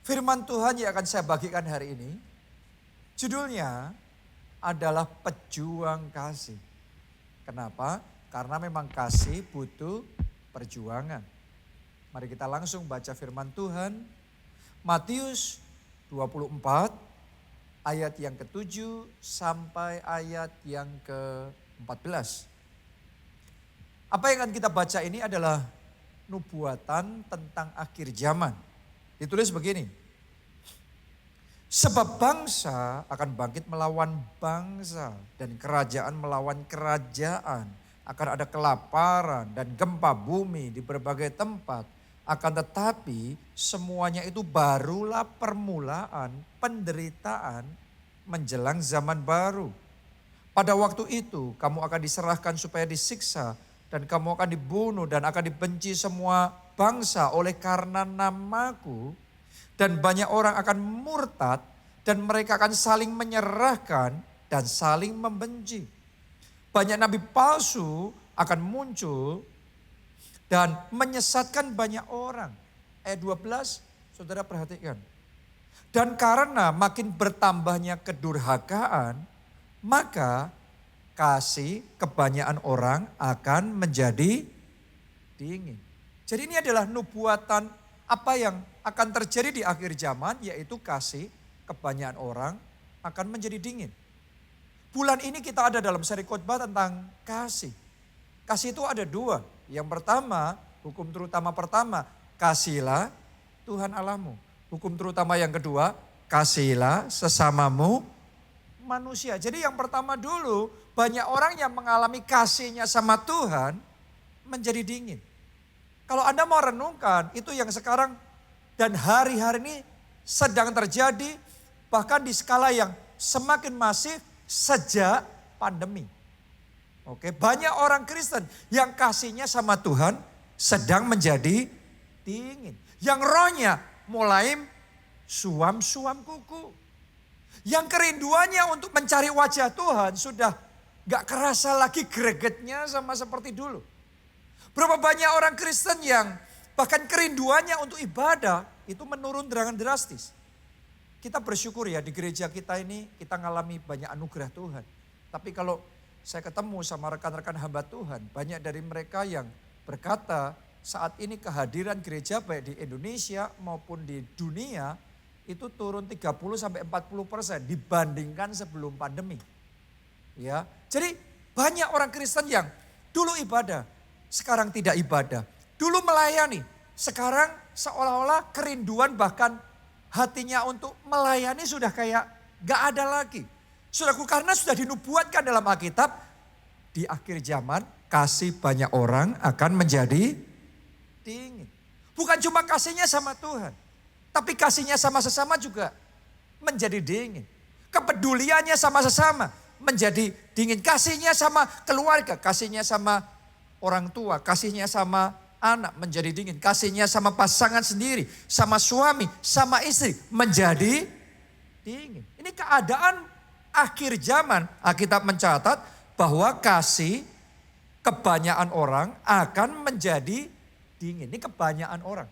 Firman Tuhan yang akan saya bagikan hari ini, judulnya adalah pejuang kasih. Kenapa? Karena memang kasih butuh perjuangan. Mari kita langsung baca firman Tuhan. Matius 24 ayat yang ke-7 sampai ayat yang ke-14. Apa yang akan kita baca ini adalah nubuatan tentang akhir zaman. Ditulis begini. Sebab bangsa akan bangkit melawan bangsa dan kerajaan melawan kerajaan. Akan ada kelaparan dan gempa bumi di berbagai tempat. Akan tetapi semuanya itu barulah permulaan penderitaan menjelang zaman baru. Pada waktu itu kamu akan diserahkan supaya disiksa dan kamu akan dibunuh dan akan dibenci semua bangsa oleh karena namaku, dan banyak orang akan murtad dan mereka akan saling menyerahkan dan saling membenci. Banyak nabi palsu akan muncul dan menyesatkan banyak orang. Ayat 12, saudara perhatikan. Dan karena makin bertambahnya kedurhakaan, maka kasih kebanyakan orang akan menjadi dingin. Jadi ini adalah nubuatan apa yang akan terjadi di akhir zaman, yaitu kasih kebanyakan orang akan menjadi dingin. Bulan ini kita ada dalam seri khotbah tentang kasih. Kasih itu ada dua. Yang pertama, hukum terutama pertama, kasihilah Tuhan Allahmu. Hukum terutama yang kedua, kasihilah sesamamu manusia. Jadi yang pertama dulu, banyak orang yang mengalami kasihnya sama Tuhan menjadi dingin. Kalau Anda mau renungkan, itu yang sekarang dan hari-hari ini sedang terjadi, bahkan di skala yang semakin masif sejak pandemi. Oke, banyak orang Kristen yang kasihnya sama Tuhan sedang menjadi dingin. Yang rohnya mulai suam-suam kuku. Yang kerinduannya untuk mencari wajah Tuhan sudah gak kerasa lagi gregetnya sama seperti dulu. Berapa banyak orang Kristen yang bahkan kerinduannya untuk ibadah itu menurun dengan drastis. Kita bersyukur ya di gereja kita ini kita ngalami banyak anugerah Tuhan. Tapi kalau saya ketemu sama rekan-rekan hamba Tuhan, banyak dari mereka yang berkata saat ini kehadiran gereja baik di Indonesia maupun di dunia itu turun 30-40% dibandingkan sebelum pandemi. Ya, jadi banyak orang Kristen yang dulu ibadah, sekarang tidak ibadah. Dulu melayani, sekarang seolah-olah kerinduan bahkan hatinya untuk melayani sudah kayak gak ada lagi. Saudaraku, karena sudah dinubuatkan dalam Alkitab, di akhir zaman kasih banyak orang akan menjadi dingin. Bukan cuma kasihnya sama Tuhan, tapi kasihnya sama sesama juga menjadi dingin. Kepeduliannya sama sesama menjadi dingin. Kasihnya sama keluarga, kasihnya sama orang tua, kasihnya sama anak menjadi dingin. Kasihnya sama pasangan sendiri, sama suami, sama istri menjadi dingin. Ini keadaan akhir zaman. Alkitab mencatat bahwa kasih kebanyakan orang akan menjadi dingin. Ini kebanyakan orang.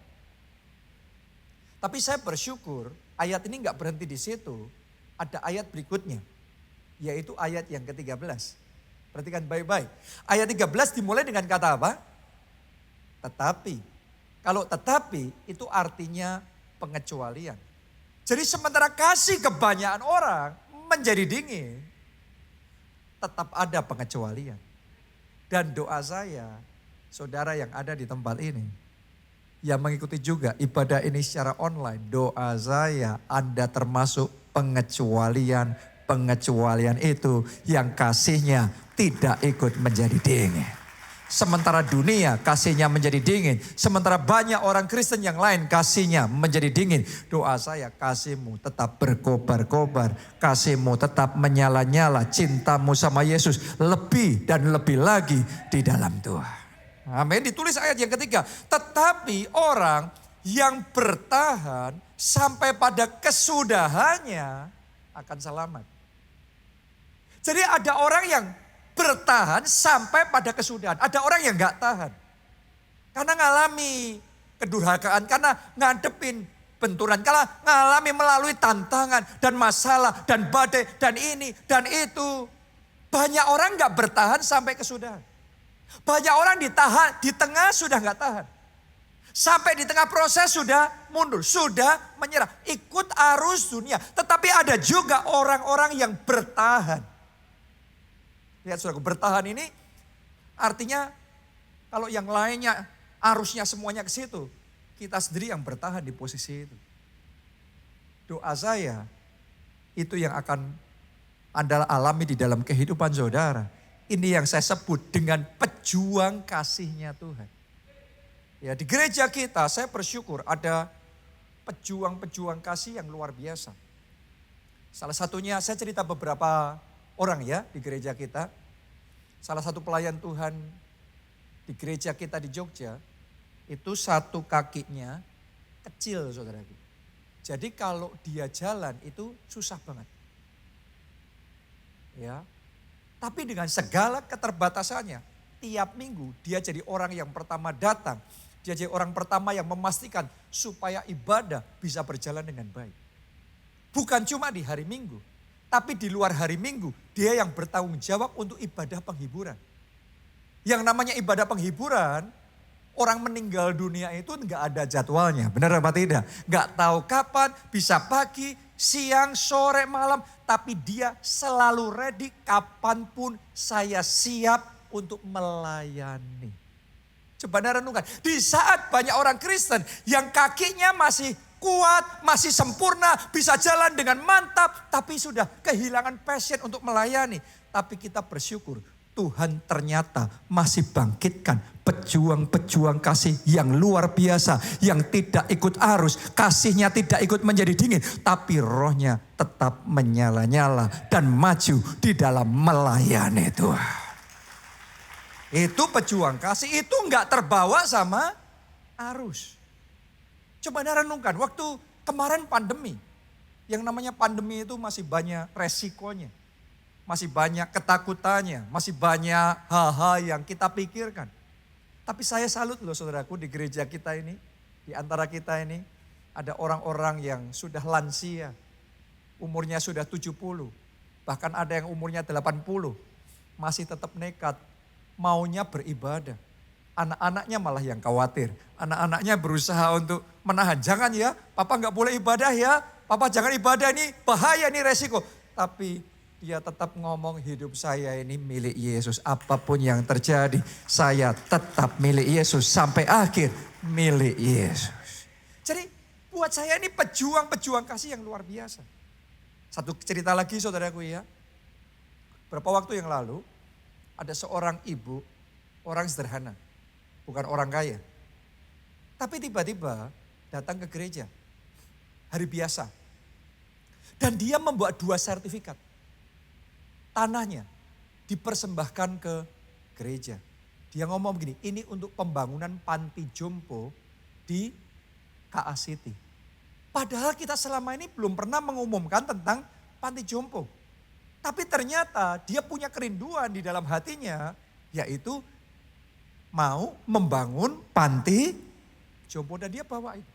Tapi saya bersyukur ayat ini gak berhenti di situ. Ada ayat berikutnya, yaitu ayat yang ke-13. Perhatikan baik-baik. Ayat 13 dimulai dengan kata apa? Tetapi. Kalau tetapi itu artinya pengecualian. Jadi sementara kasih kebanyakan orang menjadi dingin, tetap ada pengecualian. Dan doa saya, saudara yang ada di tempat ini, yang mengikuti juga ibadah ini secara online, doa saya Anda termasuk pengecualian itu yang kasihnya tidak ikut menjadi dingin. Sementara dunia kasihnya menjadi dingin. Sementara banyak orang Kristen yang lain kasihnya menjadi dingin. Doa saya kasihmu tetap berkobar-kobar. Kasihmu tetap menyala-nyala. Cintamu sama Yesus lebih dan lebih lagi di dalam Tuhan. Amin. Ditulis ayat yang ketiga. Tetapi orang yang bertahan sampai pada kesudahannya akan selamat. Jadi ada orang yang bertahan sampai pada kesudahan. Ada orang yang gak tahan. Karena ngalami kedurhakaan, karena ngadepin benturan, kalau mengalami melalui tantangan dan masalah dan badai dan ini dan itu. Banyak orang gak bertahan sampai kesudahan. Banyak orang ditahan, di tengah sudah gak tahan. Sampai di tengah proses sudah mundur, sudah menyerah. Ikut arus dunia. Tetapi ada juga orang-orang yang bertahan. Lihat saudaraku, bertahan ini artinya kalau yang lainnya arusnya semuanya ke situ. Kita sendiri yang bertahan di posisi itu. Doa saya itu yang akan Anda alami di dalam kehidupan saudara. Ini yang saya sebut dengan pejuang kasihnya Tuhan. Ya, di gereja kita saya bersyukur ada pejuang-pejuang kasih yang luar biasa. Salah satunya saya cerita beberapa orang ya di gereja kita. Salah satu pelayan Tuhan di gereja kita di Jogja. Itu satu kakinya kecil saudaraku. Jadi kalau dia jalan itu susah banget. Ya. Tapi dengan segala keterbatasannya, tiap minggu dia jadi orang yang pertama datang. Dia jadi orang pertama yang memastikan supaya ibadah bisa berjalan dengan baik. Bukan cuma di hari Minggu, tapi di luar hari Minggu dia yang bertanggung jawab untuk ibadah penghiburan. Yang namanya ibadah penghiburan, orang meninggal dunia itu enggak ada jadwalnya, benar apa tidak? Enggak tahu kapan, bisa pagi, siang, sore, malam. Tapi dia selalu ready kapanpun saya siap untuk melayani. Coba Anda renungkan, di saat banyak orang Kristen yang kakinya masih kuat, masih sempurna, bisa jalan dengan mantap. Tapi sudah kehilangan passion untuk melayani. Tapi kita bersyukur. Tuhan ternyata masih bangkitkan pejuang-pejuang kasih yang luar biasa. Yang tidak ikut arus, kasihnya tidak ikut menjadi dingin. Tapi rohnya tetap menyala-nyala dan maju di dalam melayani Tuhan. Itu pejuang kasih, itu enggak terbawa sama arus. Coba Anda renungkan, waktu kemarin pandemi. Yang namanya pandemi itu masih banyak resikonya. Masih banyak ketakutannya, masih banyak hal-hal yang kita pikirkan. Tapi saya salut loh saudaraku di gereja kita ini, di antara kita ini ada orang-orang yang sudah lansia, umurnya sudah 70, bahkan ada yang umurnya 80, masih tetap nekat, maunya beribadah. Anak-anaknya malah yang khawatir, anak-anaknya berusaha untuk menahan, jangan ya, papa gak boleh ibadah ya, papa jangan ibadah ini bahaya ini resiko. Tapi dia tetap ngomong hidup saya ini milik Yesus. Apapun yang terjadi saya tetap milik Yesus. Sampai akhir milik Yesus. Jadi buat saya ini pejuang-pejuang kasih yang luar biasa. Satu cerita lagi saudaraku ya. Berapa waktu yang lalu ada seorang ibu, orang sederhana. Bukan orang kaya. Tapi tiba-tiba datang ke gereja. Hari biasa. Dan dia membuat 2 sertifikat. Tanahnya dipersembahkan ke gereja. Dia ngomong begini, ini untuk pembangunan panti jompo di KA City. Padahal kita selama ini belum pernah mengumumkan tentang panti jompo. Tapi ternyata dia punya kerinduan di dalam hatinya, yaitu mau membangun panti jompo dan dia bawa itu.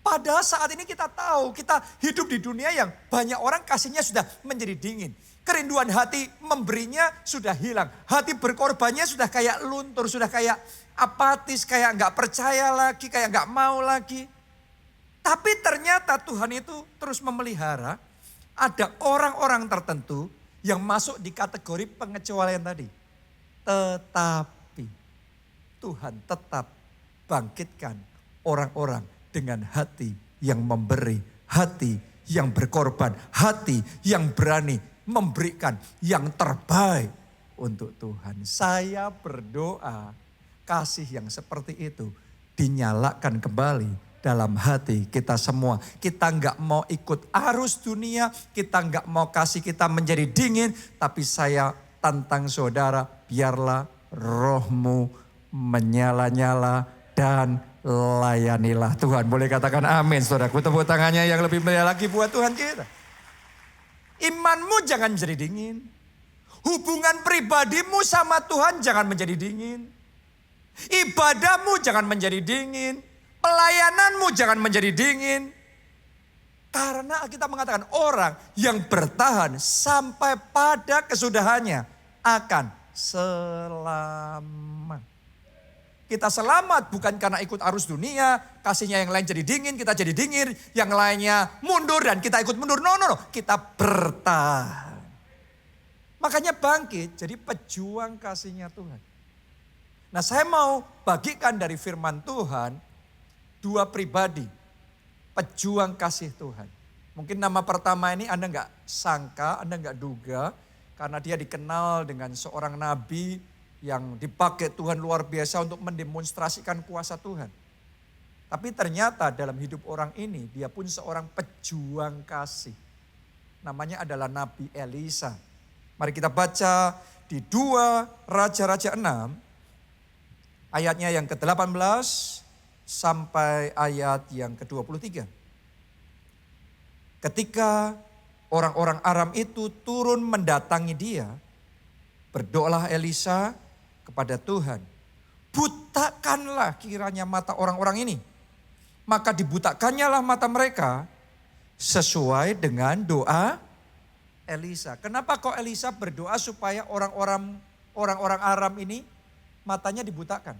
Padahal saat ini kita tahu, kita hidup di dunia yang banyak orang kasihnya sudah menjadi dingin. Kerinduan hati memberinya sudah hilang. Hati berkorbannya sudah kayak luntur, sudah kayak apatis, kayak gak percaya lagi, kayak gak mau lagi. Tapi ternyata Tuhan itu terus memelihara. Ada orang-orang tertentu yang masuk di kategori pengecualian tadi. Tetapi Tuhan tetap bangkitkan orang-orang dengan hati yang memberi, hati yang berkorban, hati yang berani memberikan yang terbaik untuk Tuhan. Saya berdoa kasih yang seperti itu dinyalakan kembali dalam hati kita semua. Kita enggak mau ikut arus dunia, kita enggak mau kasih kita menjadi dingin, tapi saya tantang saudara, biarlah rohmu menyala-nyala dan layanilah Tuhan. Boleh katakan amin saudaraku, tepuk tangannya yang lebih meriah lagi buat Tuhan kita. Imanmu jangan menjadi dingin. Hubungan pribadimu sama Tuhan jangan menjadi dingin. Ibadahmu jangan menjadi dingin. Pelayananmu jangan menjadi dingin. Karena kita mengatakan orang yang bertahan sampai pada kesudahannya akan selamat. Kita selamat bukan karena ikut arus dunia, kasihnya yang lain jadi dingin, kita jadi dingin, yang lainnya mundur dan kita ikut mundur. No. Kita bertahan. Makanya bangkit jadi pejuang kasihnya Tuhan. Nah, saya mau bagikan dari firman Tuhan dua pribadi. Pejuang kasih Tuhan. Mungkin nama pertama ini Anda nggak sangka, Anda nggak duga. Karena dia dikenal dengan seorang nabi yang dipakai Tuhan luar biasa untuk mendemonstrasikan kuasa Tuhan. Tapi ternyata dalam hidup orang ini dia pun seorang pejuang kasih. Namanya adalah Nabi Elisa. Mari kita baca di 2 Raja-Raja 6. Ayatnya yang ke-18 sampai ayat yang ke-23. Ketika orang-orang Aram itu turun mendatangi dia, berdoalah Elisa kepada Tuhan. Butakanlah kiranya mata orang-orang ini. Maka dibutakannya lah mata mereka sesuai dengan doa Elisa. Kenapa kok Elisa berdoa supaya orang-orang Aram ini matanya dibutakan?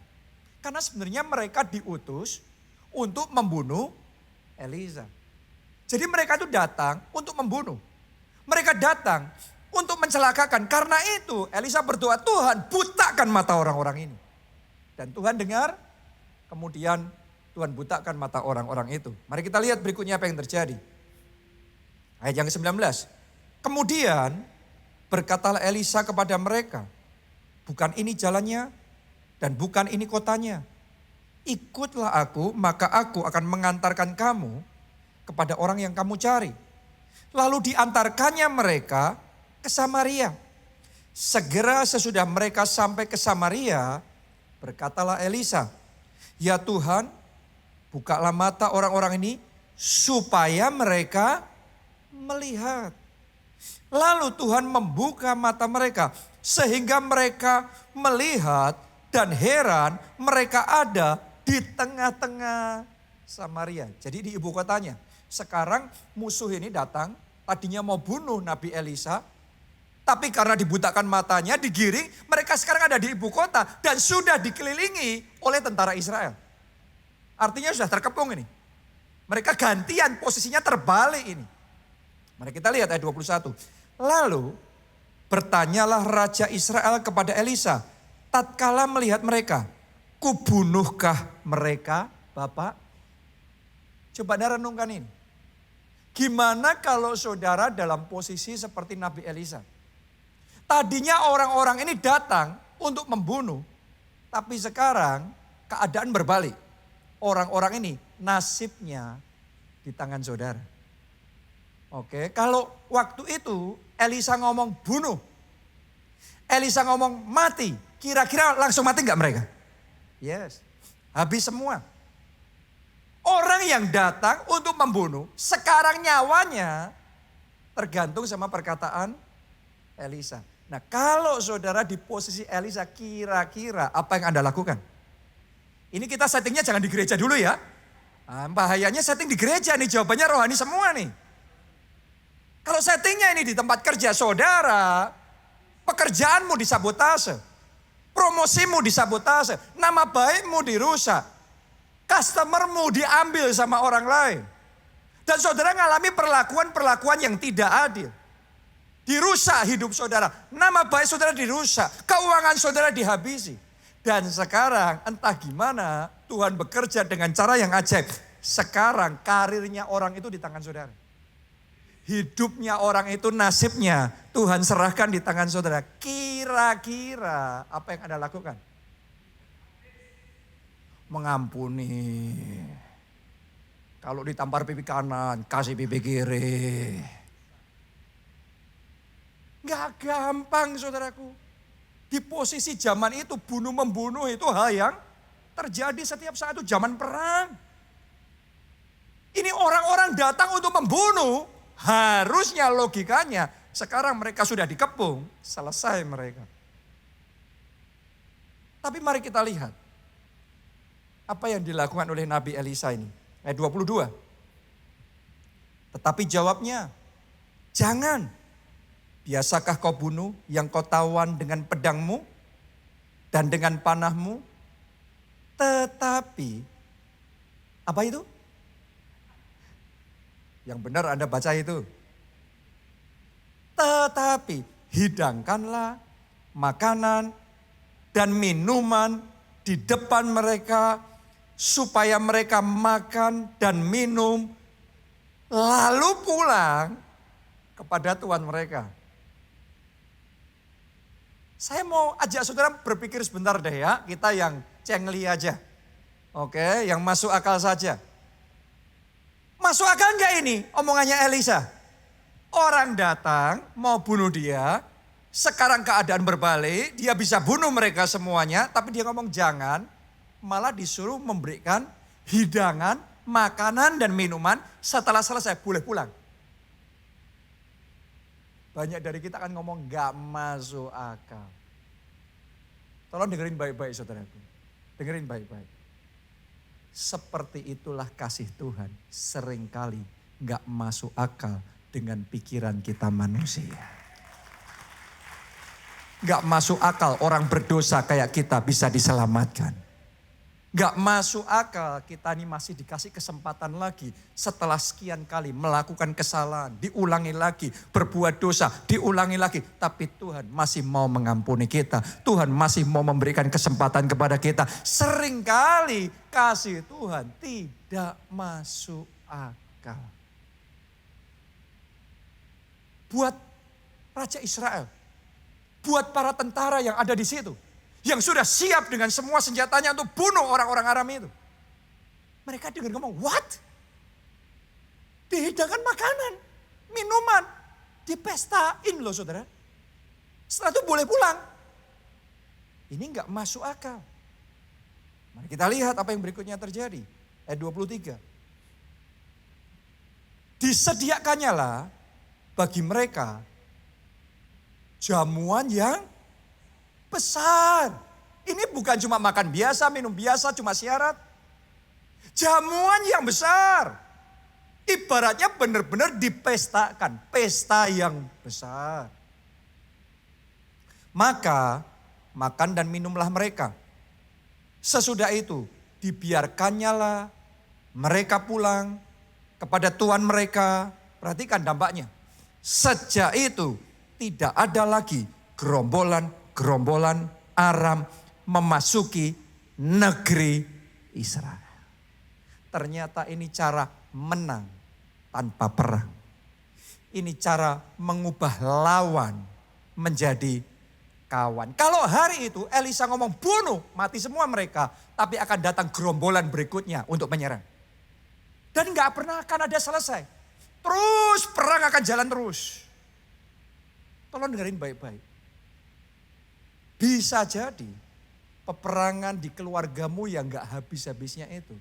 Karena sebenarnya mereka diutus untuk membunuh Elisa. Jadi mereka itu datang untuk membunuh. Mereka datang untuk mencelakakan. Karena itu Elisa berdoa, Tuhan butakan mata orang-orang ini. Dan Tuhan dengar, kemudian Tuhan butakan mata orang-orang itu. Mari kita lihat berikutnya apa yang terjadi. Ayat yang ke-19. Kemudian berkatalah Elisa kepada mereka, bukan ini jalannya dan bukan ini kotanya. Ikutlah aku, maka aku akan mengantarkan kamu kepada orang yang kamu cari. Lalu diantarkannya mereka ke Samaria. Segera sesudah mereka sampai ke Samaria, berkatalah Elisa, ya Tuhan, bukalah mata orang-orang ini supaya mereka melihat. Lalu Tuhan membuka mata mereka sehingga mereka melihat dan heran mereka ada di tengah-tengah Samaria. Jadi di ibu kotanya. Sekarang musuh ini datang, tadinya mau bunuh Nabi Elisa. Tapi karena dibutakan matanya, digiring, mereka sekarang ada di ibu kota dan sudah dikelilingi oleh tentara Israel. Artinya sudah terkepung ini. Mereka gantian, posisinya terbalik ini. Mari kita lihat ayat 21. Lalu bertanyalah Raja Israel kepada Elisa, tatkala melihat mereka, kubunuhkah mereka, Bapak? Coba Anda renungkan ini. Gimana kalau saudara dalam posisi seperti Nabi Elisa? Tadinya orang-orang ini datang untuk membunuh, tapi sekarang keadaan berbalik. Orang-orang ini nasibnya di tangan saudara. Oke, kalau waktu itu Elisa ngomong bunuh, Elisa ngomong mati, kira-kira langsung mati nggak mereka? Yes, habis semua. Orang yang datang untuk membunuh, sekarang nyawanya tergantung sama perkataan Elisa. Nah, kalau saudara di posisi Elisa, kira-kira apa yang Anda lakukan? Ini kita settingnya jangan di gereja dulu ya. Nah, bahayanya setting di gereja nih, jawabannya rohani semua nih. Kalau settingnya ini di tempat kerja saudara, pekerjaanmu disabotase, promosimu disabotase, nama baikmu dirusak, customermu diambil sama orang lain. Dan saudara ngalami perlakuan-perlakuan yang tidak adil. Dirusak hidup saudara, nama baik saudara dirusak, keuangan saudara dihabisi. Dan sekarang entah gimana Tuhan bekerja dengan cara yang ajaib. Sekarang karirnya orang itu di tangan saudara. Hidupnya orang itu, nasibnya Tuhan serahkan di tangan saudara. Kira-kira apa yang Anda lakukan? Mengampuni. Kalau ditampar pipi kanan, kasih pipi kiri. Gak gampang saudaraku. Di posisi zaman itu bunuh-membunuh itu hal yang terjadi setiap saat itu, zaman perang. Ini orang-orang datang untuk membunuh. Harusnya logikanya sekarang mereka sudah dikepung, selesai mereka. Tapi mari kita lihat. Apa yang dilakukan oleh Nabi Elisa ini? Ayat 22. Tetapi jawabnya, jangan. Biasakah kau bunuh yang kau tawan dengan pedangmu dan dengan panahmu? Tetapi, apa itu? Yang benar Anda baca itu. Tetapi hidangkanlah makanan dan minuman di depan mereka supaya mereka makan dan minum lalu pulang kepada Tuhan mereka. Saya mau ajak saudara berpikir sebentar deh ya, kita yang cengli aja. Oke, yang masuk akal saja. Masuk akal enggak ini omongannya Elisa? Orang datang mau bunuh dia, sekarang keadaan berbalik, dia bisa bunuh mereka semuanya, tapi dia ngomong jangan, malah disuruh memberikan hidangan, makanan dan minuman, setelah selesai boleh pulang. Banyak dari kita akan ngomong gak masuk akal. Tolong dengerin baik-baik saudaraku. Dengerin baik-baik. Seperti itulah kasih Tuhan seringkali gak masuk akal dengan pikiran kita manusia. Gak masuk akal orang berdosa kayak kita bisa diselamatkan. Gak masuk akal kita ini masih dikasih kesempatan lagi setelah sekian kali melakukan kesalahan. Diulangi lagi, berbuat dosa, diulangi lagi. Tapi Tuhan masih mau mengampuni kita. Tuhan masih mau memberikan kesempatan kepada kita. Seringkali kasih Tuhan tidak masuk akal. Buat Raja Israel, buat para tentara yang ada di situ. Yang sudah siap dengan semua senjatanya untuk bunuh orang-orang Aram itu. Mereka dengar ngomong, what? Dihidangkan makanan, minuman, dipestain loh saudara. Setelah itu boleh pulang. Ini enggak masuk akal. Mari kita lihat apa yang berikutnya terjadi. Ayat 23. Disediakannya lah bagi mereka jamuan yang besar. Ini bukan cuma makan biasa, minum biasa, cuma syarat. Jamuan yang besar. Ibaratnya benar-benar dipestakan. Pesta yang besar. Maka makan dan minumlah mereka. Sesudah itu dibiarkannya lah mereka pulang kepada Tuhan mereka. Perhatikan dampaknya. Sejak itu tidak ada lagi gerombolan Aram memasuki negeri Israel. Ternyata ini cara menang tanpa perang. Ini cara mengubah lawan menjadi kawan. Kalau hari itu Elisa ngomong bunuh, mati semua mereka. Tapi akan datang gerombolan berikutnya untuk menyerang. Dan gak pernah akan ada selesai. Terus perang akan jalan terus. Tolong dengerin baik-baik. Bisa jadi peperangan di keluargamu yang gak habis-habisnya itu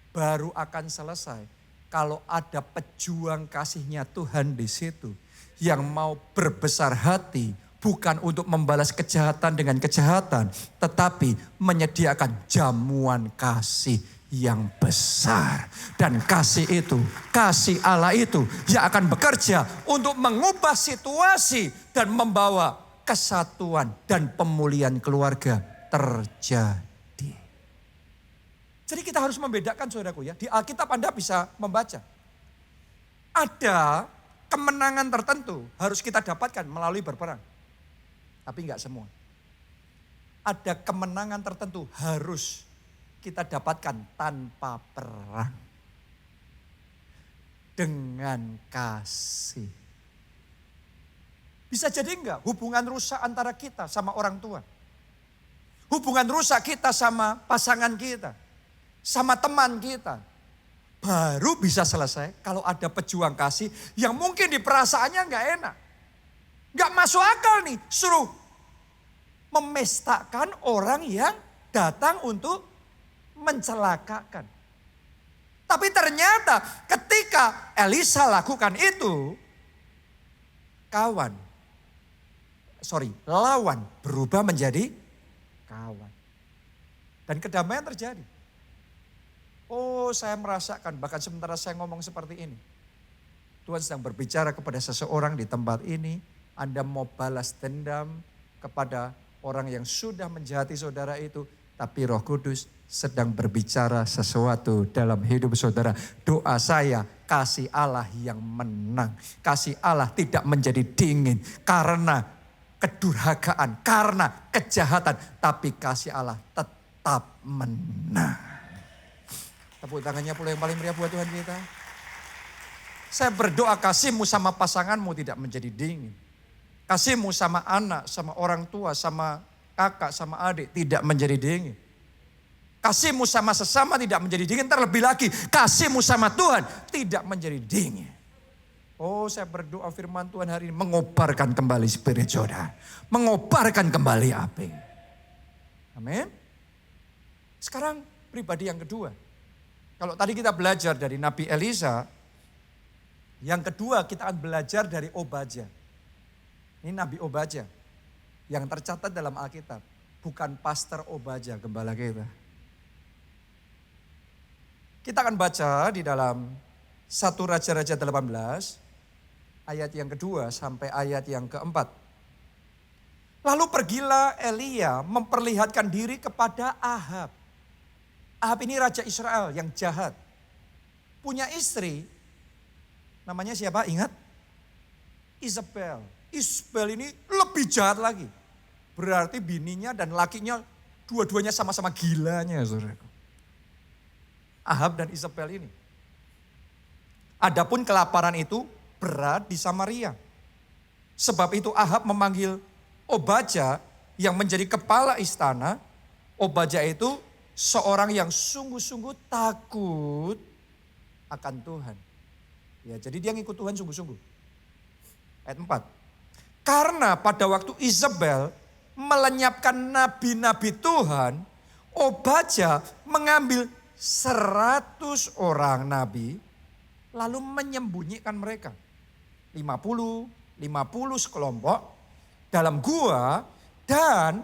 baru akan selesai kalau ada pejuang kasihnya Tuhan di situ yang mau berbesar hati bukan untuk membalas kejahatan dengan kejahatan, tetapi menyediakan jamuan kasih yang besar. Dan kasih itu, kasih Allah itu yang akan bekerja untuk mengubah situasi dan membawa kesatuan dan pemulihan keluarga terjadi. Jadi kita harus membedakan saudaraku ya. Di Alkitab Anda bisa membaca. Ada kemenangan tertentu harus kita dapatkan melalui berperang. Tapi enggak semua. Ada kemenangan tertentu harus kita dapatkan tanpa perang. Dengan kasih. Bisa jadi enggak hubungan rusak antara kita sama orang tua. Hubungan rusak kita sama pasangan kita. Sama teman kita. Baru bisa selesai kalau ada pejuang kasih yang mungkin di perasaannya enggak enak. Enggak masuk akal nih suruh memestakan orang yang datang untuk mencelakakan. Tapi ternyata ketika Elisa lakukan itu, lawan berubah menjadi kawan. Dan kedamaian terjadi. Oh, saya merasakan bahkan sementara saya ngomong seperti ini. Tuhan sedang berbicara kepada seseorang di tempat ini. Anda mau balas dendam kepada orang yang sudah menjahati saudara itu. Tapi Roh Kudus sedang berbicara sesuatu dalam hidup saudara. Doa saya, kasih Allah yang menang. Kasih Allah tidak menjadi dingin karena kedurhakaan, karena kejahatan. Tapi kasih Allah tetap menang. Tepuk tangannya pula yang paling meriah buat Tuhan kita. Saya berdoa kasihmu sama pasanganmu tidak menjadi dingin. Kasihmu sama anak, sama orang tua, sama kakak, sama adik tidak menjadi dingin. Kasihmu sama sesama tidak menjadi dingin. Terlebih lagi kasihmu sama Tuhan tidak menjadi dingin. Oh, saya berdoa firman Tuhan hari ini mengobarkan kembali spirit saudara. Mengobarkan kembali api. Amin. Sekarang pribadi yang kedua. Kalau tadi kita belajar dari Nabi Elisa, yang kedua kita akan belajar dari Obadya. Ini Nabi Obadya yang tercatat dalam Alkitab. Bukan Pastor Obadya, gembala kita. Kita akan baca di dalam 1 Raja-Raja 18, ayat yang kedua sampai ayat yang keempat. Lalu pergilah Elia memperlihatkan diri kepada Ahab. Ahab ini raja Israel yang jahat. Punya istri, namanya siapa? Ingat? Isabel. Isabel ini lebih jahat lagi. Berarti bininya dan lakinya dua-duanya sama-sama gilanya, saudaraku. Ahab dan Isabel ini. Adapun kelaparan itu berat di Samaria. Sebab itu Ahab memanggil Obadya yang menjadi kepala istana. Obadya itu seorang yang sungguh-sungguh takut akan Tuhan. Ya, jadi dia ngikut Tuhan sungguh-sungguh. Ayat 4. Karena pada waktu Isabel melenyapkan nabi-nabi Tuhan, Obadya mengambil 100 orang nabi lalu menyembunyikan mereka. 50 sekelompok dalam gua dan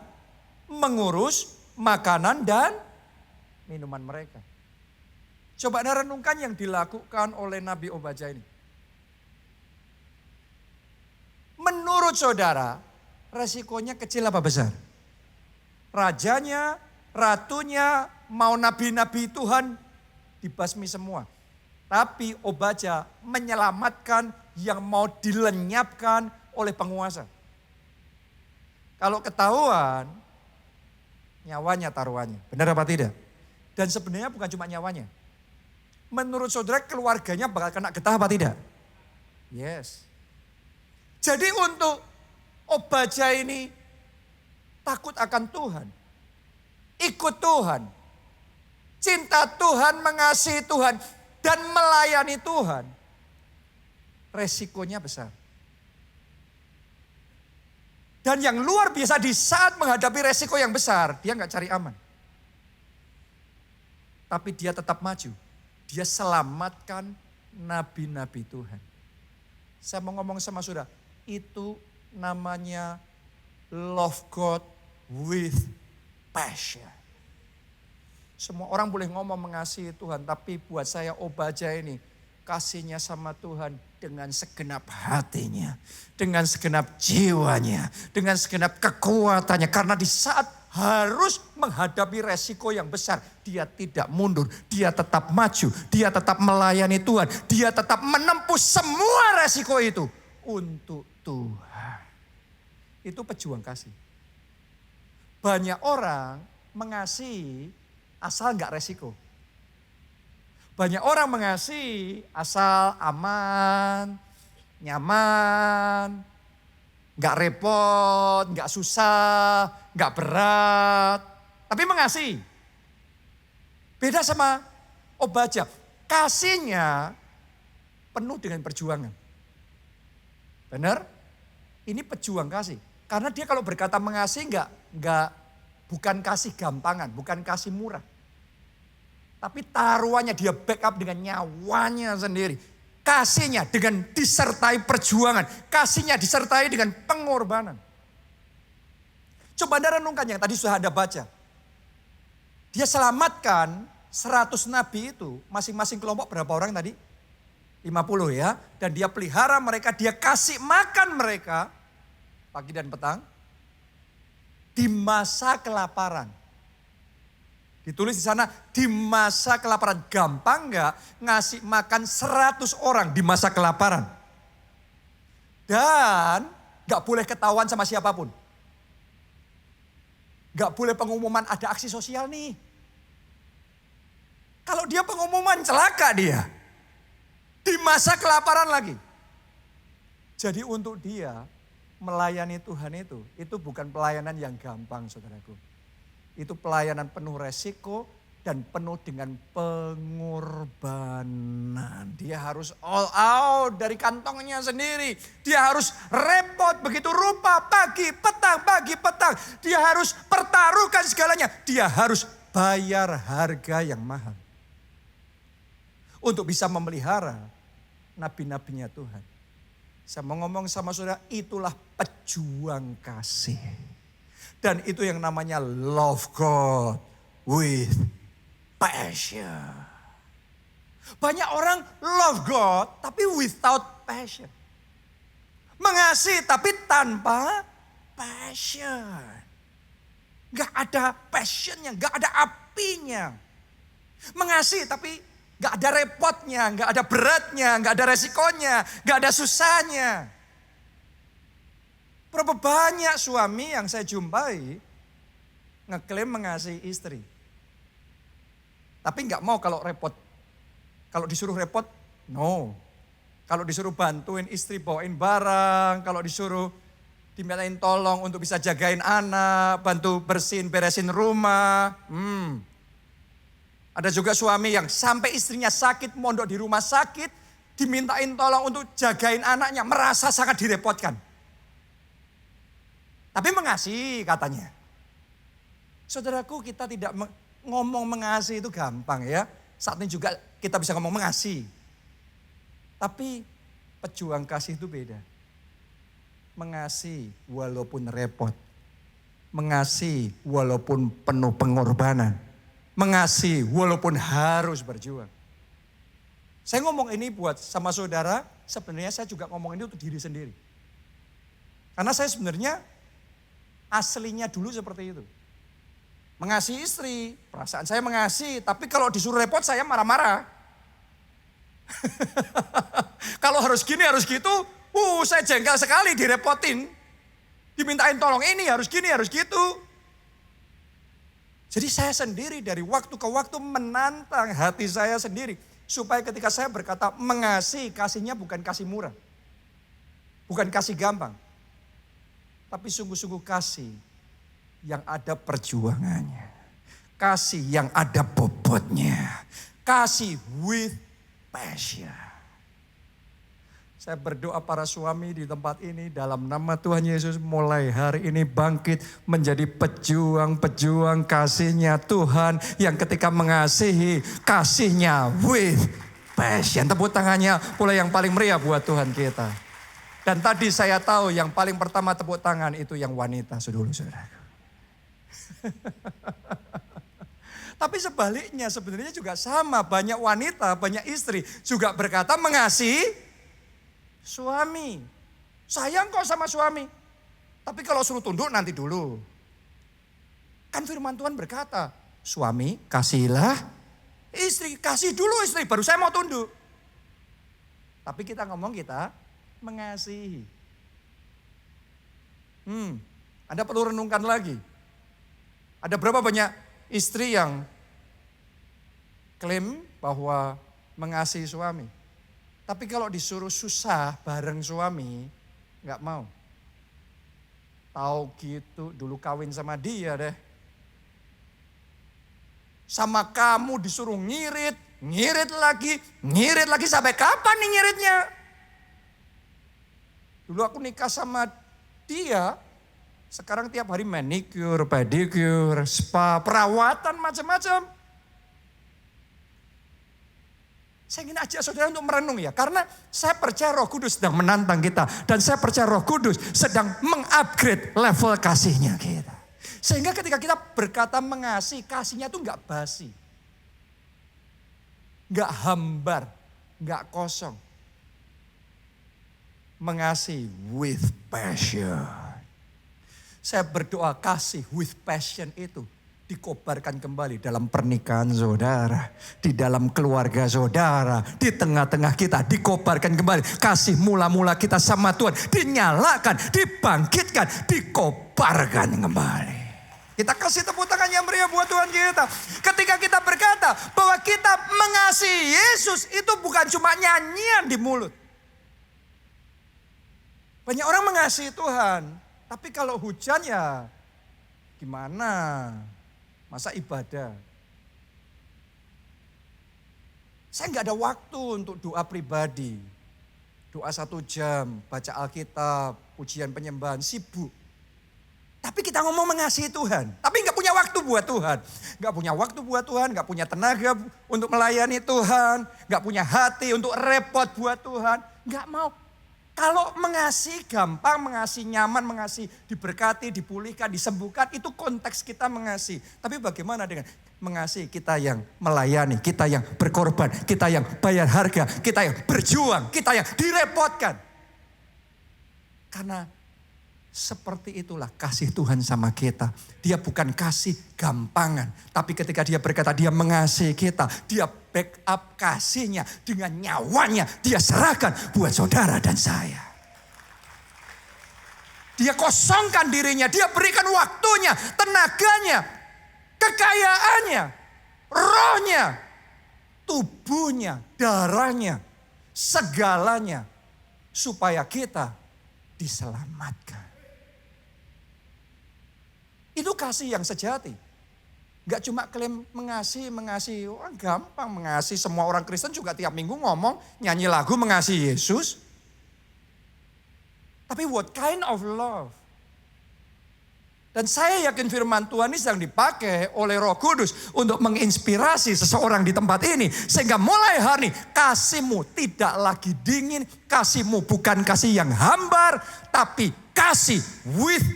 mengurus makanan dan minuman mereka. Coba Anda renungkan yang dilakukan oleh Nabi Obadya ini. Menurut saudara, resikonya kecil apa besar? Rajanya, ratunya, mau nabi-nabi Tuhan dibasmi semua. Tapi Obadya menyelamatkan yang mau dilenyapkan oleh penguasa. Kalau ketahuan, nyawanya taruhannya. Benar apa tidak? Dan sebenarnya bukan cuma nyawanya. Menurut saudara keluarganya bakal kena getah apa tidak? Yes. Jadi untuk Obadya ini takut akan Tuhan. Ikut Tuhan. Cinta Tuhan, mengasihi Tuhan. Dan melayani Tuhan. Resikonya besar. Dan yang luar biasa di saat menghadapi resiko yang besar, dia gak cari aman. Tapi dia tetap maju. Dia selamatkan nabi-nabi Tuhan. Saya mau ngomong sama saudara, itu namanya love God with passion. Semua orang boleh ngomong mengasihi Tuhan, tapi buat saya Obadya ini kasihnya sama Tuhan dengan segenap hatinya, dengan segenap jiwanya, dengan segenap kekuatannya. Karena di saat harus menghadapi resiko yang besar, dia tidak mundur, dia tetap maju, dia tetap melayani Tuhan, dia tetap menempuh semua resiko itu untuk Tuhan. Itu pejuang kasih. Banyak orang mengasihi asal enggak resiko. Banyak orang mengasihi asal aman, nyaman, enggak repot, enggak susah, enggak berat. Tapi mengasihi. Beda sama Obadya. Kasihnya penuh dengan perjuangan. Benar? Ini pejuang kasih. Karena dia kalau berkata mengasihi bukan kasih gampangan, bukan kasih murah. Tapi taruhannya dia backup dengan nyawanya sendiri. Kasihnya dengan disertai perjuangan. Kasihnya disertai dengan pengorbanan. Coba Anda renungkan yang tadi sudah Anda baca. Dia selamatkan 100 nabi itu masing-masing kelompok berapa orang tadi? 50 ya. Dan dia pelihara mereka, dia kasih makan mereka pagi dan petang di masa kelaparan. Ditulis di sana di masa kelaparan. Gampang nggak ngasih makan 100 orang di masa kelaparan? Dan nggak boleh ketahuan sama siapapun. Nggak boleh pengumuman ada aksi sosial nih. Kalau dia pengumuman celaka dia. Di masa kelaparan lagi. Jadi untuk dia melayani Tuhan itu bukan pelayanan yang gampang saudaraku. Itu pelayanan penuh resiko dan penuh dengan pengorbanan. Dia harus all out dari kantongnya sendiri. Dia harus repot begitu rupa pagi petang. Dia harus pertaruhkan segalanya. Dia harus bayar harga yang mahal. Untuk bisa memelihara nabi-nabinya Tuhan. Saya mau ngomong sama saudara, itulah pejuang kasih. Dan itu yang namanya love God with passion. Banyak orang love God tapi without passion. Mengasihi tapi tanpa passion. Gak ada passionnya, gak ada apinya. Mengasihi tapi gak ada repotnya, gak ada beratnya, gak ada resikonya, gak ada susahnya. Berapa banyak suami yang saya jumpai ngeklaim mengasihi istri. Tapi gak mau kalau repot. Kalau disuruh repot, no. Kalau disuruh bantuin istri bawain barang, kalau disuruh dimintain tolong untuk bisa jagain anak, bantu bersihin, beresin rumah. Ada juga suami yang sampai istrinya sakit, mondok di rumah sakit, dimintain tolong untuk jagain anaknya, merasa sangat direpotkan. Tapi mengasihi katanya. Saudaraku, kita tidak ngomong mengasihi itu gampang ya. Saat ini juga kita bisa ngomong mengasihi. Tapi pejuang kasih itu beda. Mengasihi walaupun repot. Mengasihi walaupun penuh pengorbanan. Mengasihi walaupun harus berjuang. Saya ngomong ini buat sama saudara, sebenarnya saya juga ngomong ini untuk diri sendiri. Karena saya sebenarnya aslinya dulu seperti itu. Mengasihi istri, perasaan saya mengasihi, tapi kalau disuruh repot saya marah-marah. Kalau harus gini, harus gitu, saya jengkel sekali direpotin. Dimintain tolong ini, harus gini, harus gitu. Jadi saya sendiri dari waktu ke waktu menantang hati saya sendiri. Supaya ketika saya berkata mengasihi, kasihnya bukan kasih murah. Bukan kasih gampang. Tapi sungguh-sungguh kasih yang ada perjuangannya. Kasih yang ada bobotnya. Kasih with passion. Saya berdoa para suami di tempat ini dalam nama Tuhan Yesus mulai hari ini bangkit menjadi pejuang-pejuang kasihnya Tuhan yang ketika mengasihi kasihnya with passion. Tepuk tangannya pula yang paling meriah buat Tuhan kita. Dan tadi saya tahu yang paling pertama tepuk tangan itu yang wanita saudara. Tapi sebaliknya sebenarnya juga sama. Banyak wanita, banyak istri juga berkata mengasihi suami. Sayang kok sama suami. Tapi kalau suruh tunduk nanti dulu. Kan firman Tuhan berkata, suami kasihilah istri. Kasih dulu istri baru saya mau tunduk. Tapi kita ngomong kita mengasihi. Anda perlu renungkan lagi. Ada berapa banyak istri yang klaim bahwa mengasihi suami. Tapi kalau disuruh susah bareng suami, gak mau. Tahu gitu, dulu kawin sama dia deh. Sama kamu disuruh ngirit lagi sampai kapan nih ngiritnya? Dulu aku nikah sama dia, sekarang tiap hari manicure, pedicure, spa, perawatan macam-macam. Saya ingin ajak saudara untuk merenung ya, karena saya percaya Roh Kudus sedang menantang kita. Dan saya percaya Roh Kudus sedang mengupgrade level kasihnya kita. Sehingga ketika kita berkata mengasihi, kasihnya itu enggak basi. Nggak hambar, nggak kosong. Mengasihi with passion. Saya berdoa kasih with passion itu dikobarkan kembali dalam pernikahan saudara, di dalam keluarga saudara, di tengah-tengah kita dikobarkan kembali. Kasih mula-mula kita sama Tuhan dinyalakan, dibangkitkan, dikobarkan kembali. Kita kasih tepuk tangan yang meriah buat Tuhan kita. Ketika kita berkata bahwa kita mengasihi Yesus, itu bukan cuma nyanyian di mulut. Banyak orang mengasihi Tuhan, tapi kalau hujan ya gimana? Masa ibadah? Saya nggak ada waktu untuk doa pribadi. Doa 1 jam, baca Alkitab, pujian penyembahan, sibuk. Tapi kita ngomong mengasihi Tuhan. Tapi nggak punya waktu buat Tuhan. Nggak punya waktu buat Tuhan, nggak punya tenaga untuk melayani Tuhan. Nggak punya hati untuk repot buat Tuhan. Nggak mau. Kalau mengasihi gampang, mengasihi nyaman, mengasihi diberkati, dipulihkan, disembuhkan, itu konteks kita mengasihi. Tapi bagaimana dengan mengasihi kita yang melayani, kita yang berkorban, kita yang bayar harga, kita yang berjuang, kita yang direpotkan. Karena seperti itulah kasih Tuhan sama kita. Dia bukan kasih gampangan. Tapi ketika dia berkata dia mengasihi kita, dia backup kasihnya dengan nyawanya. Dia serahkan buat saudara dan saya. Dia kosongkan dirinya, dia berikan waktunya, tenaganya, kekayaannya, rohnya, tubuhnya, darahnya, segalanya. Supaya kita diselamatkan. Itu kasih yang sejati. Gak cuma klaim mengasihi. Orang gampang mengasihi. Semua orang Kristen juga tiap minggu ngomong, nyanyi lagu mengasihi Yesus. Tapi what kind of love? Dan saya yakin firman Tuhan ini sedang dipakai oleh Roh Kudus untuk menginspirasi seseorang di tempat ini. Sehingga mulai hari ini kasihmu tidak lagi dingin. Kasihmu bukan kasih yang hambar, tapi kasih with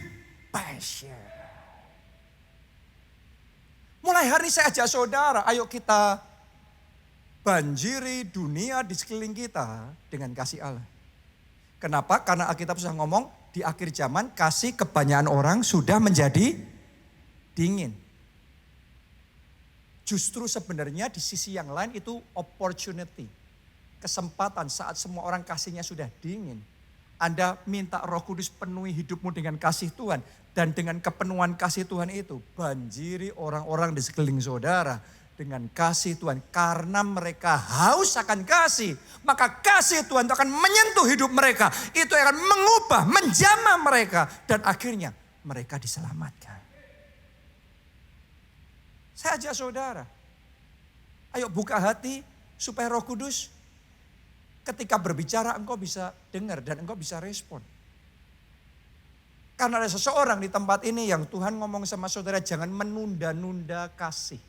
passion. Mulai hari ini saya ajak saudara, ayo kita banjiri dunia di sekeliling kita dengan kasih Allah. Kenapa? Karena Alkitab sudah ngomong di akhir zaman kasih kebanyakan orang sudah menjadi dingin. Justru sebenarnya di sisi yang lain itu opportunity. Kesempatan saat semua orang kasihnya sudah dingin. Anda minta Roh Kudus penuhi hidupmu dengan kasih Tuhan. Dan dengan kepenuhan kasih Tuhan itu, banjiri orang-orang di sekeliling saudara dengan kasih Tuhan. Karena mereka haus akan kasih, maka kasih Tuhan itu akan menyentuh hidup mereka. Itu akan mengubah, menjamah mereka. Dan akhirnya mereka diselamatkan. Saya ajak saudara, ayo buka hati supaya Roh Kudus ketika berbicara engkau bisa dengar dan engkau bisa respon. Karena ada seseorang di tempat ini yang Tuhan ngomong sama saudara, jangan menunda-nunda kasih.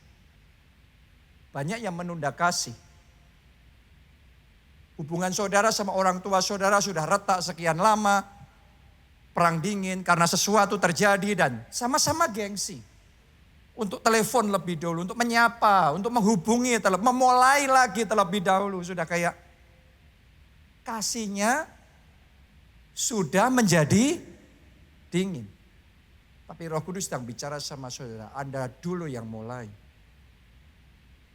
Banyak yang menunda kasih. Hubungan saudara sama orang tua saudara sudah retak sekian lama. Perang dingin karena sesuatu terjadi dan sama-sama gengsi. Untuk telepon lebih dulu, untuk menyapa, untuk menghubungi, memulai lagi terlebih dahulu. Sudah kayak kasihnya sudah menjadi dingin. Tapi Roh Kudus sedang bicara sama saudara. Anda dulu yang mulai.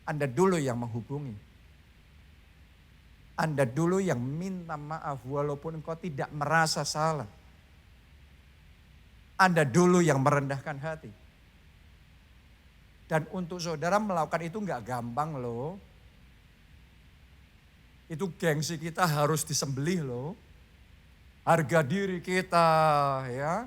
Anda dulu yang menghubungi. Anda dulu yang minta maaf walaupun engkau tidak merasa salah. Anda dulu yang merendahkan hati. Dan untuk saudara melakukan itu enggak gampang loh. Itu gengsi kita harus disembelih loh. Harga diri kita ya.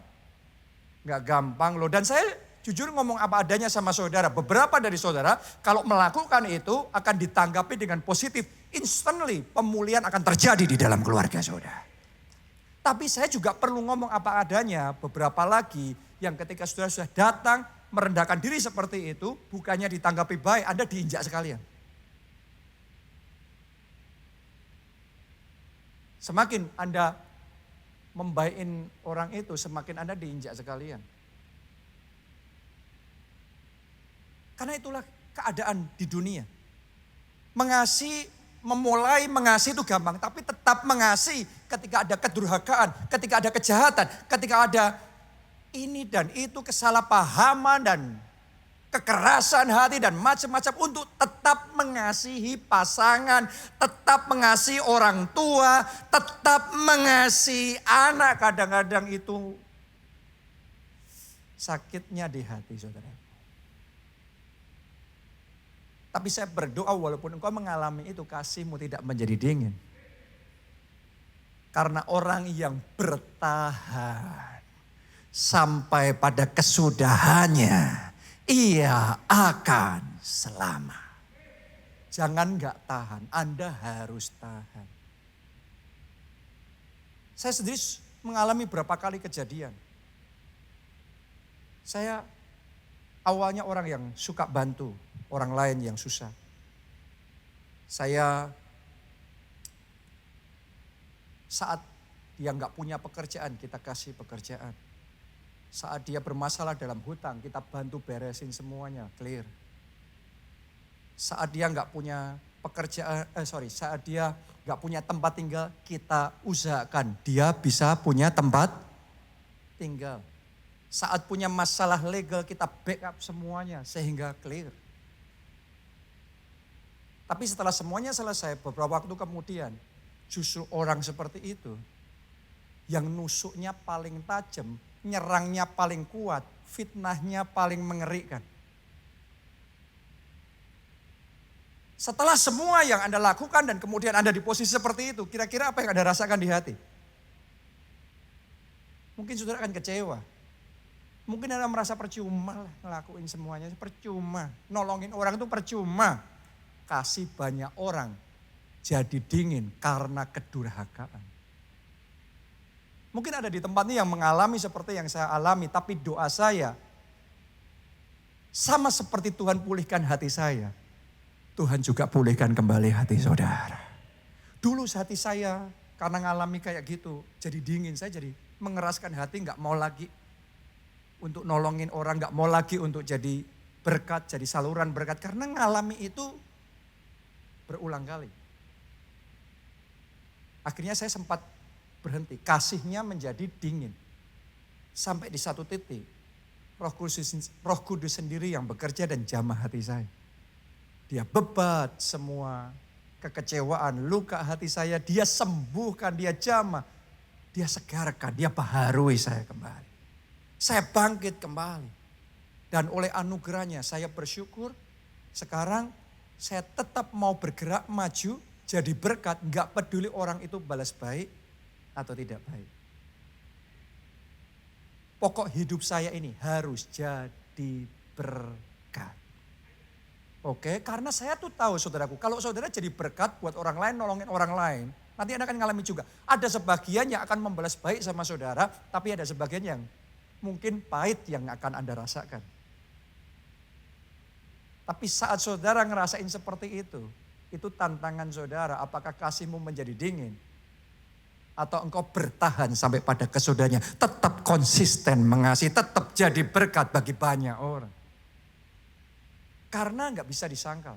Nggak gampang loh. Dan saya jujur ngomong apa adanya sama saudara. Beberapa dari saudara kalau melakukan itu akan ditanggapi dengan positif. Instantly pemulihan akan terjadi di dalam keluarga saudara. Tapi saya juga perlu ngomong apa adanya. Beberapa lagi yang ketika saudara sudah datang merendahkan diri seperti itu. Bukannya ditanggapi baik, Anda diinjak sekalian. Semakin Anda membaikin orang itu, semakin Anda diinjak sekalian. Karena itulah keadaan di dunia. Mengasihi, memulai mengasihi itu gampang. Tapi tetap mengasihi ketika ada kedurhakaan, ketika ada kejahatan, ketika ada ini dan itu kesalahpahaman dan kekerasan hati dan macam-macam, untuk tetap mengasihi pasangan, tetap mengasihi orang tua, tetap mengasihi anak. Kadang-kadang itu sakitnya di hati, saudara. Tapi saya berdoa walaupun engkau mengalami itu, kasihmu tidak menjadi dingin. Karena orang yang bertahan sampai pada kesudahannya, ia akan selamat. Jangan gak tahan, Anda harus tahan. Saya sendiri mengalami berapa kali kejadian. Saya awalnya orang yang suka bantu orang lain yang susah. Saya saat dia gak punya pekerjaan, kita kasih pekerjaan. Saat dia bermasalah dalam hutang, kita bantu beresin semuanya, clear. Saat dia nggak punya pekerjaan, saat dia nggak punya tempat tinggal, kita usahakan dia bisa punya tempat tinggal. Saat punya masalah legal, kita backup semuanya sehingga clear. Tapi setelah semuanya selesai, beberapa waktu kemudian, justru orang seperti itu yang nusuknya paling tajam, nyerangnya paling kuat, fitnahnya paling mengerikan. Setelah semua yang Anda lakukan dan kemudian Anda di posisi seperti itu, kira-kira apa yang Anda rasakan di hati? Mungkin saudara akan kecewa. Mungkin Anda merasa percuma lah ngelakuin semuanya, percuma. Nolongin orang itu percuma. Kasih banyak orang jadi dingin karena kedurhakaan. Mungkin ada di tempat ini yang mengalami seperti yang saya alami, tapi doa saya sama seperti Tuhan pulihkan hati saya, Tuhan juga pulihkan kembali hati saudara. Dulu hati saya karena ngalami kayak gitu, jadi dingin, saya jadi mengeraskan hati, gak mau lagi untuk nolongin orang, gak mau lagi untuk jadi berkat, jadi saluran berkat, karena ngalami itu berulang kali. Akhirnya saya sempat berhenti, kasihnya menjadi dingin. Sampai di satu titik, Roh Kudus sendiri yang bekerja dan jamah hati saya. Dia bebat semua kekecewaan, luka hati saya, dia sembuhkan, dia jamah. Dia segarkan, dia baharui saya kembali. Saya bangkit kembali. Dan oleh anugerahnya saya bersyukur, sekarang saya tetap mau bergerak maju, jadi berkat, gak peduli orang itu balas baik atau tidak baik. Pokok hidup saya ini harus jadi berkat. Oke, karena saya tuh tahu saudaraku, kalau saudara jadi berkat buat orang lain, nolongin orang lain, nanti Anda akan ngalami juga. Ada sebagian yang akan membalas baik sama saudara, tapi ada sebagian yang mungkin pahit yang akan Anda rasakan. Tapi saat saudara ngerasain seperti itu tantangan saudara, apakah kasihmu menjadi dingin? Atau engkau bertahan sampai pada kesudahannya, tetap konsisten mengasihi, tetap jadi berkat bagi banyak orang. Karena gak bisa disangkal.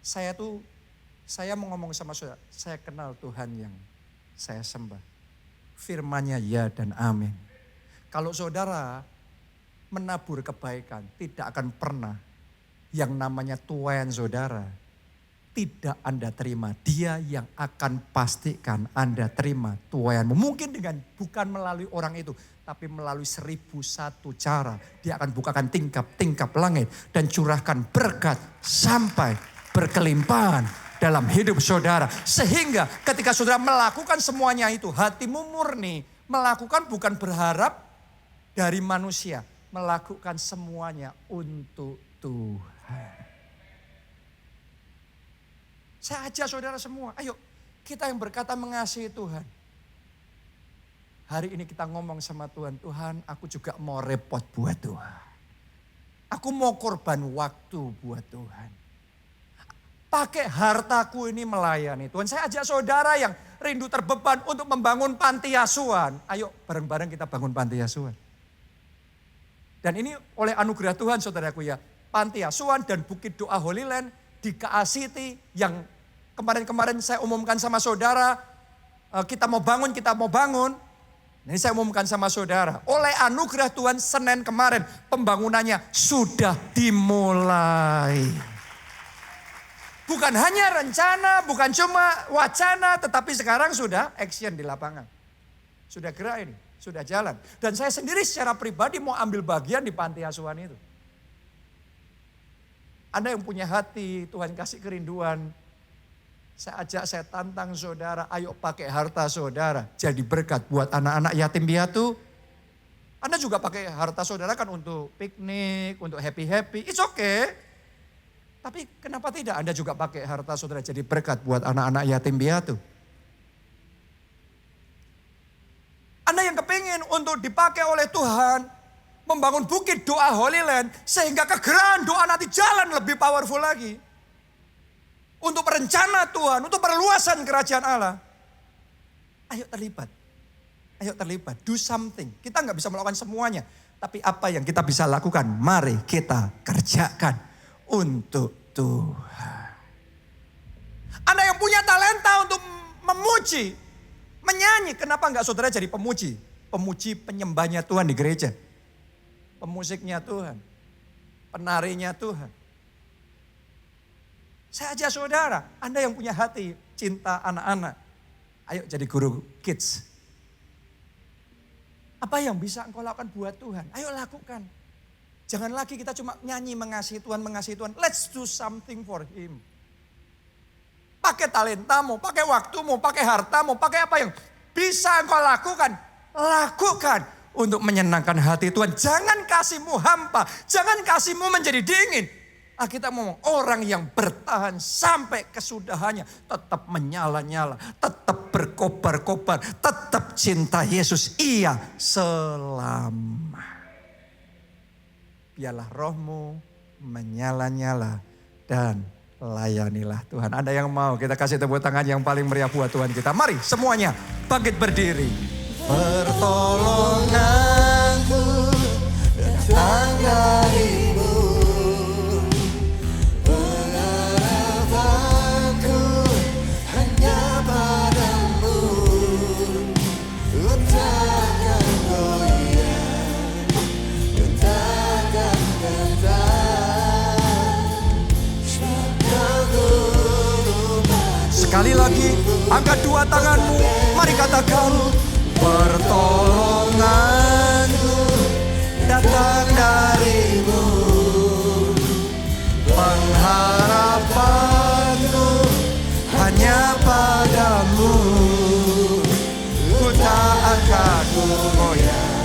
Saya mau ngomong sama saudara, saya kenal Tuhan yang saya sembah. Firman-Nya ya dan amin. Kalau saudara menabur kebaikan, tidak akan pernah yang namanya tuayan saudara tidak Anda terima. Dia yang akan pastikan Anda terima tuayanmu. Mungkin bukan melalui orang itu, tapi melalui 1001 cara. Dia akan bukakan tingkap langit dan curahkan berkat sampai berkelimpahan dalam hidup saudara. Sehingga ketika saudara melakukan semuanya itu, hatimu murni. Melakukan bukan berharap dari manusia. Melakukan semuanya untuk Tuhan. Saya ajak saudara semua, ayo kita yang berkata mengasihi Tuhan. Hari ini kita ngomong sama Tuhan, Tuhan aku juga mau repot buat Tuhan. Aku mau korban waktu buat Tuhan. Pakai hartaku ini melayani Tuhan. Saya ajak saudara yang rindu terbeban untuk membangun panti asuhan. Ayo bareng-bareng kita bangun panti asuhan. Dan ini oleh anugerah Tuhan saudaraku ya. Panti asuhan dan Bukit Doa Holy Land di KA City yang kemarin-kemarin saya umumkan sama saudara, kita mau bangun. Ini saya umumkan sama saudara, oleh anugerah Tuhan Senin kemarin pembangunannya sudah dimulai. Bukan hanya rencana, bukan cuma wacana, tetapi sekarang sudah action di lapangan. Sudah gerak ini, sudah jalan. Dan saya sendiri secara pribadi mau ambil bagian di panti asuhan itu. Anda yang punya hati, Tuhan kasih kerinduan, saya tantang saudara, ayo pakai harta saudara jadi berkat buat anak-anak yatim piatu. Anda juga pakai harta saudara kan untuk piknik, untuk happy-happy, it's okay. Tapi kenapa tidak Anda juga pakai harta saudara jadi berkat buat anak-anak yatim piatu? Anda yang kepingin untuk dipakai oleh Tuhan, membangun bukit doa Holy Land, sehingga kegerahan doa nanti jalan lebih powerful lagi. Untuk rencana Tuhan, untuk perluasan kerajaan Allah. Ayo terlibat, do something. Kita nggak bisa melakukan semuanya. Tapi apa yang kita bisa lakukan, mari kita kerjakan untuk Tuhan. Anda yang punya talenta untuk memuji, menyanyi, kenapa nggak saudara jadi pemuji? Pemuji penyembahnya Tuhan di gereja. Pemusiknya Tuhan, penarinya Tuhan. Saya ajak saudara, Anda yang punya hati cinta anak-anak, ayo jadi guru kids. Apa yang bisa engkau lakukan buat Tuhan? Ayo lakukan. Jangan lagi kita cuma nyanyi mengasihi Tuhan. Let's do something for Him. Pakai talentamu, pakai waktumu, pakai hartamu, pakai apa yang bisa engkau lakukan. Lakukan untuk menyenangkan hati Tuhan. Jangan kasihmu hampa, jangan kasihmu menjadi dingin. Kita mau orang yang bertahan sampai kesudahannya. Tetap menyala-nyala, tetap berkobar-kobar, tetap cinta Yesus. Iya selama. Biarlah rohmu menyala-nyala dan layanilah Tuhan. Ada yang mau kita kasih tepuk tangan yang paling meriah buat Tuhan kita. Mari semuanya bangkit berdiri. Pertolonganku datang darimu. Sekali lagi, angkat dua tanganmu, mari katakan, pertolonganku datang darimu, pengharapanku hanya padamu, ku tak akan goyah,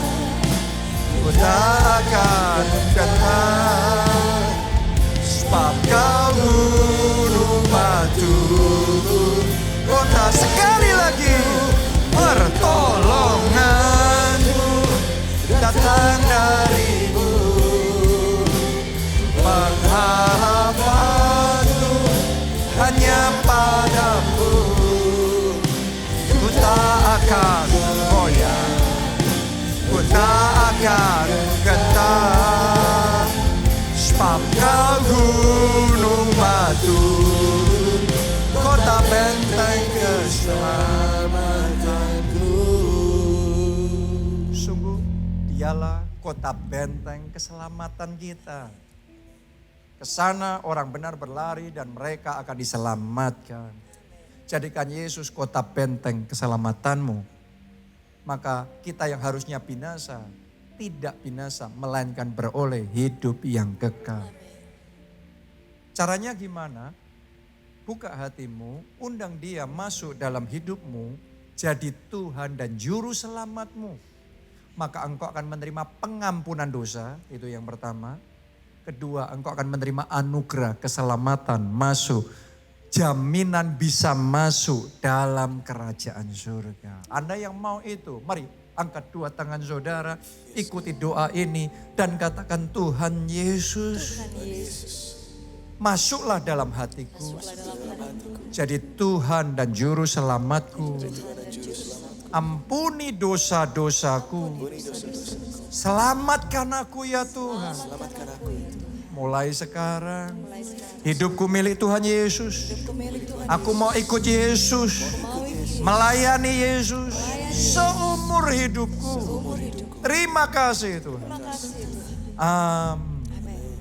ku tak akan gentar, sebab kau gunung batu. Kota sekali lagi, pertolonganku datang darimu, pengharapanku hanya padamu, ku tak akan goyah, ku tak akan gentar, sebab kau gunung batu, kota benteng keselamatanku. Sungguh dialah kota benteng keselamatan kita. Kesana orang benar berlari dan mereka akan diselamatkan. Jadikan Yesus kota benteng keselamatanmu. Maka kita yang harusnya binasa, tidak binasa, melainkan beroleh hidup yang kekal. Caranya gimana? Buka hatimu, undang dia masuk dalam hidupmu, jadi Tuhan dan juru selamatmu. Maka engkau akan menerima pengampunan dosa, itu yang pertama. Kedua, engkau akan menerima anugerah keselamatan masuk. Jaminan bisa masuk dalam kerajaan surga. Anda yang mau itu, mari angkat dua tangan saudara, ikuti doa ini dan katakan, Tuhan Yesus. Masuklah dalam hatiku, jadi Tuhan dan juru selamatku. Ampuni dosa-dosaku. Selamatkan aku ya Tuhan. Mulai sekarang, hidupku milik Tuhan Yesus. Aku mau ikut Yesus, melayani Yesus seumur hidupku. Terima kasih Tuhan. Amin.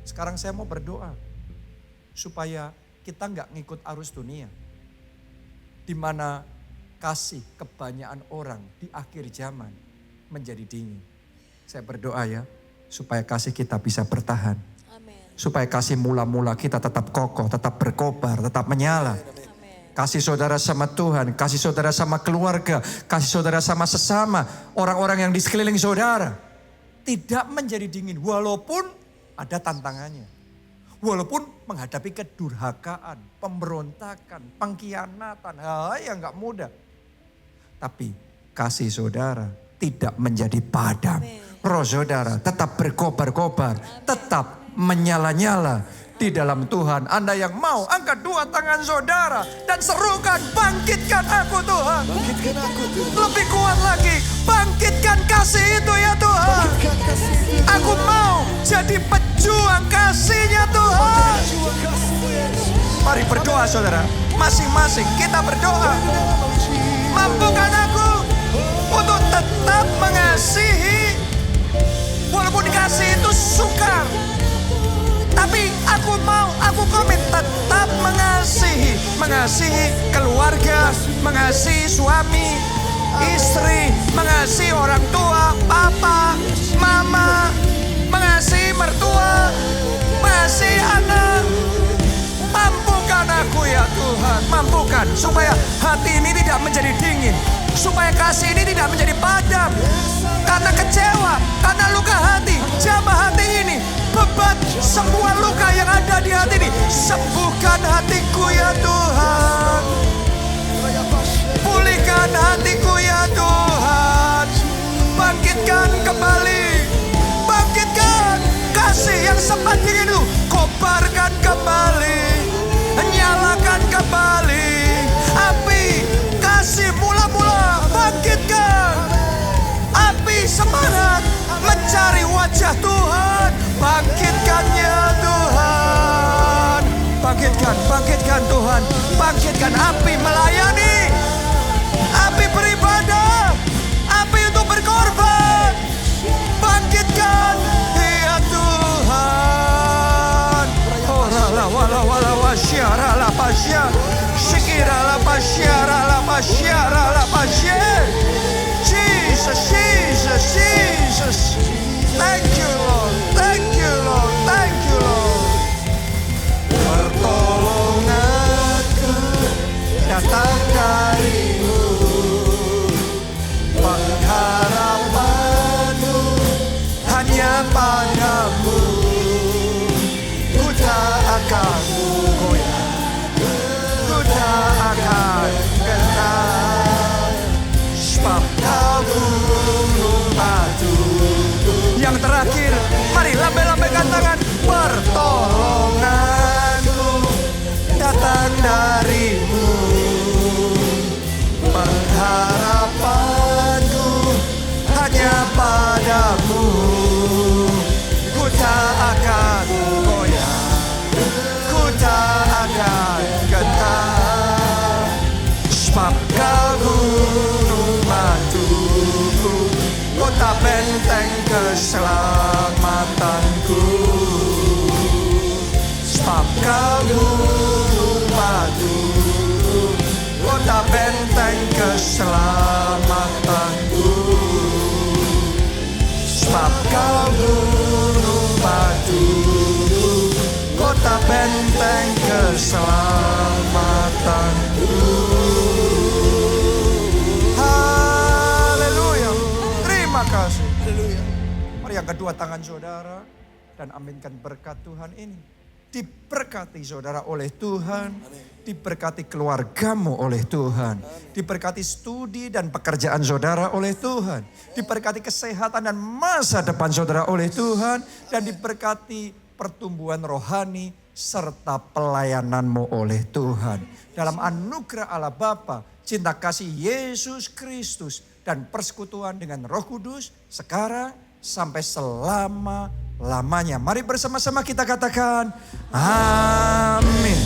Sekarang saya mau berdoa supaya kita nggak ngikut arus dunia, di mana kasih kebanyakan orang di akhir zaman menjadi dingin. Saya berdoa ya, supaya kasih kita bisa bertahan. Amen. Supaya kasih mula-mula kita tetap kokoh, tetap berkobar, tetap menyala. Amen. Kasih saudara sama Tuhan, kasih saudara sama keluarga, kasih saudara sama sesama, orang-orang yang di sekeliling saudara. Tidak menjadi dingin, walaupun ada tantangannya. Walaupun menghadapi kedurhakaan, pemberontakan, pengkhianatan, hal yang gak mudah. Tapi kasih saudara tidak menjadi padam. Amen. Roh saudara tetap berkobar-kobar, tetap menyala-nyala di dalam Tuhan. Anda yang mau, angkat dua tangan saudara dan serukan, bangkitkan aku Tuhan. Bangkitkan aku Tuhan. Lebih kuat lagi, bangkitkan kasih itu ya Tuhan. Aku mau jadi pejuang kasih-Nya Tuhan. Mari berdoa saudara, masing-masing kita berdoa. Mampukan aku untuk tetap mengasihi. Walaupun kasih itu sukar, tapi aku mau, aku komit tetap mengasihi. Mengasihi keluarga, mengasihi suami, istri, mengasihi orang tua, papa, mama, mengasihi mertua, mengasihi anak. Mampukan aku ya Tuhan, mampukan supaya hati ini tidak menjadi dingin. Supaya kasih ini tidak menjadi padam. Karena kecewa, karena luka hati, jamah hati ini. Beban semua luka yang ada di hati ini. Sembuhkan hatiku ya Tuhan. Pulihkan hatiku ya Tuhan. Bangkitkan kembali. Bangkitkan kasih yang sempat dingin itu. Kobarkan kembali. Nyalakan kembali. Api kasih mula-mula. Bangkitkan. Api semangat mencari wajah Tuhan. Bangkitkannya Tuhan. Bangkitkan Tuhan. Bangkitkan api melayani. Api beribadah. Api untuk berkorban. Bangkitkan ya Tuhan. Oh rala wala wala wasya rala pasya. Shikira la pasya rala pasya rala pasya. Jesus, Jesus, Jesus. Thank you Lord, thank you Lord, thank you Lord. Pertolonganku datang dari-Mu. Pengharapanku hanya pada-Mu. Ku tak akan goyah, ku tak akan gentar. Sebab Kau gunung batu. Yang terakhir, mari lambai-lambaikan tangan. Pertolonganku datang dari-Mu. Pengharapanku hanya pada-Mu. Ku tak akan goyah, ku tak akan gentar. Sebab Kau gunung batuku, kota benteng keselamatanku. Sebab Kau gunung batuku, kota benteng keselamatanku. Sebab Kau gunung batuku, kota benteng keselamatanku. Haleluya. Terima kasih. Haleluya. Mari yang kedua tangan saudara dan aminkan berkat Tuhan ini. Diberkati saudara oleh Tuhan. Diberkati keluargamu oleh Tuhan. Diberkati studi dan pekerjaan saudara oleh Tuhan. Diberkati kesehatan dan masa depan saudara oleh Tuhan. Dan diberkati pertumbuhan rohani serta pelayananmu oleh Tuhan. Dalam anugerah Allah Bapa, cinta kasih Yesus Kristus dan persekutuan dengan Roh Kudus sekarang sampai selama lamanya. Mari bersama-sama kita katakan amin.